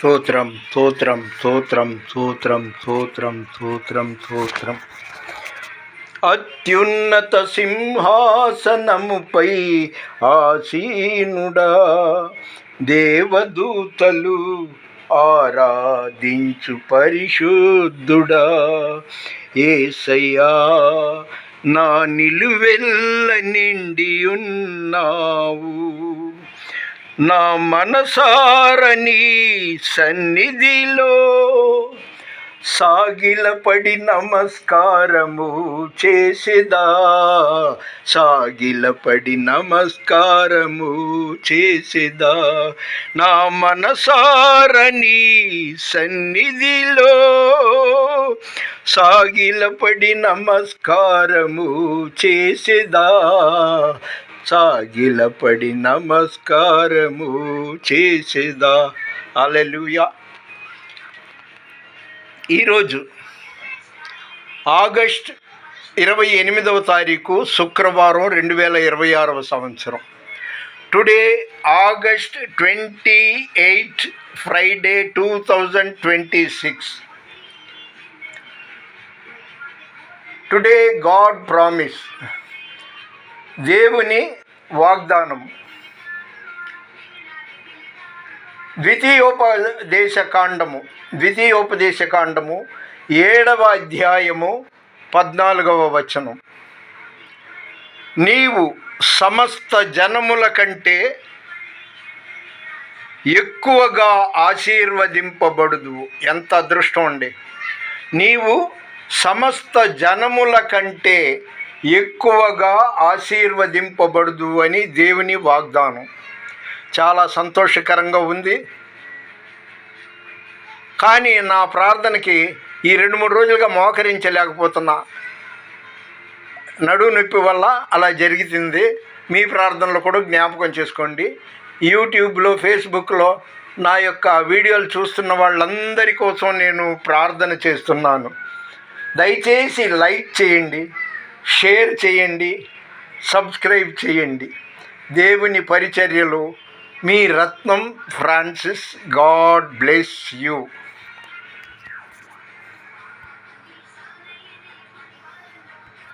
స్తోత్రం స్తోత్రం స్తోత్రం స్తోత్రం స్తోత్రం స్తోత్రం స్తోత్రం. అత్యున్నత సింహాసనముపై ఆసీనుడా, దేవదూతలు ఆరాధించు పరిశుద్ధుడా, యేసయ్యా నా నిలువెల్ల నిండి ఉన్నావు. నా మనసారని సన్నిధిలో సాగిలపడి నమస్కారము చేసేదా, సాగిలపడి నమస్కారము చేసేదా. నా మనసారని సన్నిధిలో సాగిలపడి నమస్కారము చేసేదా, సాగిలపడి నమస్కారము చేసేదా. హల్లెలూయా. ఈరోజు ఆగస్ట్ 28వ తారీఖు శుక్రవారం 2026వ సంవత్సరం. Today August 28 Friday 2026. Today God promise, దేవుని వాగ్దానం. ద్వితీయోపదేశకాండము 7వ అధ్యాయము 14వ వచనం. నీవు సమస్త జనముల కంటే ఎక్కువగా ఆశీర్వదింపబడుదు. ఎంత అదృష్టం అండి. నీవు సమస్త జనముల కంటే ఎక్కువగా ఆశీర్వదింపబడుదు అని దేవుని వాగ్దానం. చాలా సంతోషకరంగా ఉంది. కానీ నా ప్రార్థనకి ఈ 2-3 రోజులుగా మోకరించలేకపోతున్నా. నడువు నొప్పి వల్ల అలా జరుగుతుంది. మీ ప్రార్థనలో కూడా జ్ఞాపకం చేసుకోండి. యూట్యూబ్లో, ఫేస్బుక్లో నా యొక్క వీడియోలు చూస్తున్న వాళ్ళందరి కోసం నేను ప్రార్థన చేస్తున్నాను. దయచేసి లైక్ చేయండి, షేర్ చేయండి, సబ్స్క్రైబ్ చేయండి. దేవుని పరిచర్యలో మీ రత్నం ఫ్రాన్సిస్. God bless you.